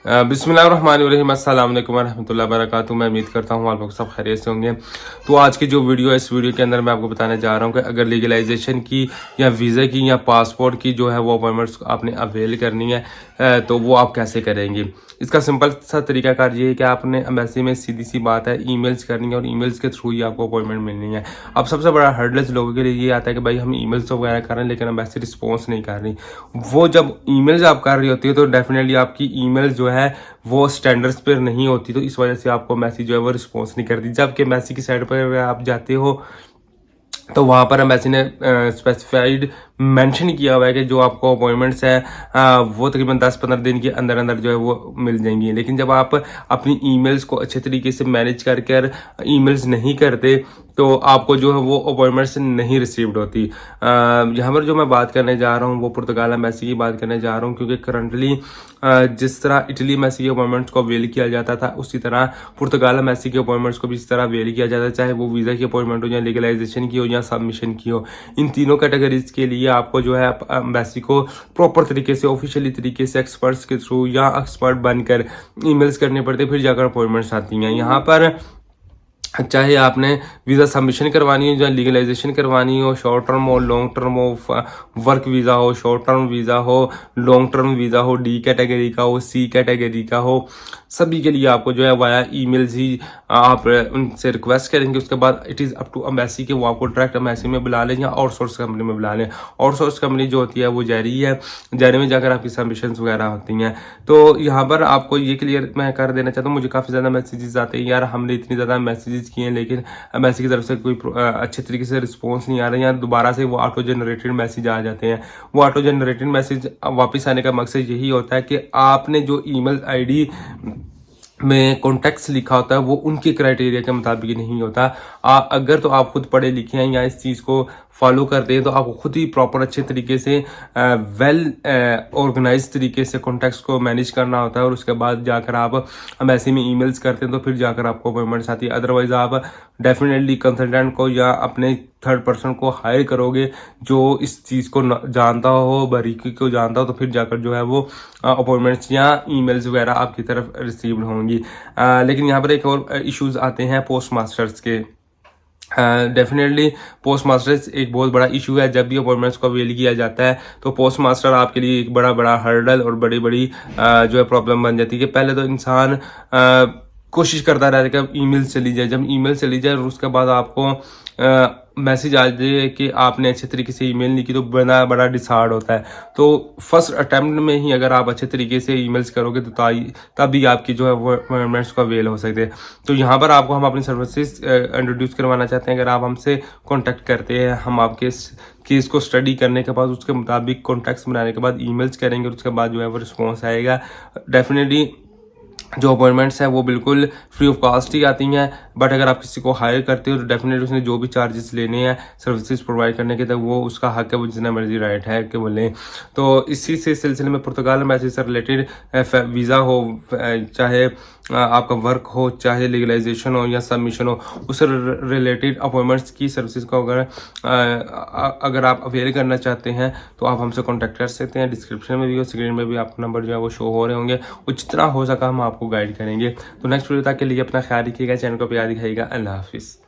बिस्मिल्लाहिर्रहमानिर्रहीम, अस्सलाम वालेकुम रहमतुल्लाहि व बरकातुहू। मैं उम्मीद करता हूँ आप लोग सब खैरियत से होंगे। तो आज की जो वीडियो है, इस वीडियो के अंदर मैं आपको बताने जा रहा हूँ कि अगर लीगलाइजेशन की या वीज़ा की या पासपोर्ट की जो है वो अपॉइंटमेंट्स आपने अवेल करनी है तो वो आप कैसे करेंगे। इसका सिंपल सा तरीकाकार ये है कि आपने एम्बेसी में सीधी सी बात है ईमेल्स करनी है और ईमेल्स के थ्रू ही आपको अपॉइंटमेंट मिलनी है। अब सबसे बड़ा हर्डल्स लोगों के लिए ये आता है कि भाई हम ईमेल्स वगैरह कर रहे हैं लेकिन एम्बेसी रिस्पॉन्स नहीं कर रही। वो जब ईमेल्स आप कर रही होती है तो डेफिनेटली आपकी ईमेल जो है वो स्टैंडर्ड्स पर नहीं होती, तो इस वजह से आपको मैसेज जो है वो रिस्पॉन्स नहीं करती। जबकि मैसेज की साइड पर आप जाते हो तो वहाँ पर एम्बेसी ने स्पेसिफाइड मेंशन किया हुआ है कि जो आपको अपॉइंटमेंट्स है वो तकरीबन 10-15 दिन के अंदर अंदर जो है वो मिल जाएंगी। लेकिन जब आप अपनी ईमेल्स को अच्छे तरीके से मैनेज करके ईमेल्स नहीं करते तो आपको जो है वो अपॉइंटमेंट्स नहीं रिसीव्ड होती। यहाँ पर जो मैं बात करने जा रहा हूँ वो पुर्तगाल एम्बेसी की बात करने जा रहा हूँ, क्योंकि करंटली जिस तरह इटली एम्बेसी के अपॉइंटमेंट्स को अवेल किया जाता था उसी तरह पुर्तगाल एम्बेसी के अपॉइंटमेंट्स को भी इस तरह अवेल किया जाता है, चाहे वो वीज़ा की अपॉइंटमेंट हो या लीगलाइजेशन की हो या सबमिशन की हो। इन तीनों कैटेगरीज के लिए आपको जो है एम्बेसी को प्रॉपर तरीके से ऑफिशियली तरीके से एक्सपर्ट्स के थ्रू या एक्सपर्ट बनकर ईमेल्स करने पड़ते, फिर जाकर अपॉइंटमेंट्स आती हैं। यहाँ पर चाहे आपने वीज़ा सबमिशन करवानी हो या लीगलाइजेशन करवानी हो, शॉर्ट टर्म हो, लॉन्ग टर्म हो, वर्क वीज़ा हो, शॉर्ट टर्म वीज़ा हो, लॉन्ग टर्म वीज़ा हो, डी कैटेगरी का हो, सी कैटेगरी का हो, सभी के लिए आपको जो है वाया ईमेल्स ही आप उनसे रिक्वेस्ट करेंगे। उसके बाद it is up to embassy के वो आपको डायरेक्ट एम्बेसी में बुला लें या आउटसोर्स कंपनी में बुला लें। आउटसोर्स कंपनी जो होती है वो जारी है, जारी में जाकर आपकी सबमिशंस वगैरह होती हैं। तो यहाँ पर आपको ये क्लियर मैं कर देना चाहता हूँ, मुझे काफ़ी ज़्यादा मैसेजेस आते हैं, यार हमने इतनी ज़्यादा मैसेजेस किए हैं लेकिन एम्बेसी की तरफ से कोई अच्छे तरीके से रिस्पॉन्स नहीं आ रहा है, या दोबारा से वो ऑटो जनरेटेड मैसेज आ जाते हैं। वो ऑटो जनरेटेड मैसेज वापस आने का मकसद यही होता है कि आपने जो ईमेल आईडी में कॉन्टेक्ट्स लिखा होता है वो उनके क्राइटेरिया के मुताबिक नहीं होता। अगर तो आप खुद पढ़े लिखे हैं या इस चीज़ को फॉलो करते हैं तो आपको खुद ही प्रॉपर अच्छे तरीके से वेल ऑर्गेनाइज तरीके से कॉन्टेक्ट्स को मैनेज करना होता है, और उसके बाद जाकर आप एम्बेसी में ईमेल्स करते हैं तो फिर जाकर आपको अपॉइंटमेंट्स आती है। अदरवाइज आप डेफिनेटली कंसल्टेंट को या अपने थर्ड पर्सन को हायर करोगे जो इस चीज़ को जानता हो, बारीकी को जानता हो, तो फिर जाकर जो है वो अपॉइंटमेंट्स या ईमेल्स वगैरह आपकी तरफ रिसीव्ड होंगी। लेकिन यहाँ पर एक और इश्यूज आते हैं पोस्ट मास्टर्स के। डेफिनेटली पोस्ट मास्टर्स एक बहुत बड़ा इशू है। जब भी अपॉइंटमेंट्स को अवेल किया जाता है तो पोस्ट मास्टर आपके लिए एक बड़ा बड़ा हर्डल और बड़ी बड़ी जो है प्रॉब्लम बन जाती है कि पहले तो इंसान कोशिश करता रहता है कि ईमेल चली जाए। जब ईमेल चली जाए और उसके बाद आपको मैसेज आ जाए कि आपने अच्छे तरीके से ईमेल नहीं की तो बड़ा डिसहार्ड होता है। तो फर्स्ट अटेम्प्ट में ही अगर आप अच्छे तरीके से ईमेल्स करोगे तो तभी आपकी जो है वो अपॉइंटमेंट्स को अवेल हो सकते हैं। तो यहाँ पर आपको हम अपनी सर्विसेज इंट्रोड्यूस करवाना चाहते हैं। अगर आप हमसे कॉन्टैक्ट करते हैं, हम आपके केस को स्टडी करने के बाद उसके मुताबिक कॉन्टैक्ट्स बनाने के बाद ईमेल्स करेंगे और उसके बाद जो है वो रिस्पॉन्स आएगा। डेफिनेटली जो अपॉइंटमेंट्स हैं वो बिल्कुल फ्री ऑफ कॉस्ट ही आती हैं। बट अगर आप किसी को हायर करते हो तो डेफिनेटली उसने जो भी चार्जेस लेने हैं सर्विसेज प्रोवाइड करने के, तो वो उसका हक है, वो जितना मर्जी राइट है कि वो लें। तो इसी से सिलसिले में पुर्तगाल एम्बेसी से रिलेटेड वीज़ा हो, चाहे आपका वर्क हो, चाहे लीगलाइजेशन हो या सबमिशन हो, उससे रिलेटेड अपॉइंटमेंट्स की सर्विसेज को अगर आप अवेल करना चाहते हैं तो आप हमसे कॉन्टैक्ट कर सकते हैं। डिस्क्रिप्शन में भी और स्क्रीन में भी आपको नंबर जो है वो शो हो रहे होंगे, और जितना हो सका हम आपको गाइड करेंगे। तो नेक्स्ट वीडियो तक के लिए अपना ख्याल रखिएगा, चैनल को प्यार दिखाइएगा। अल्लाह हाफिज़।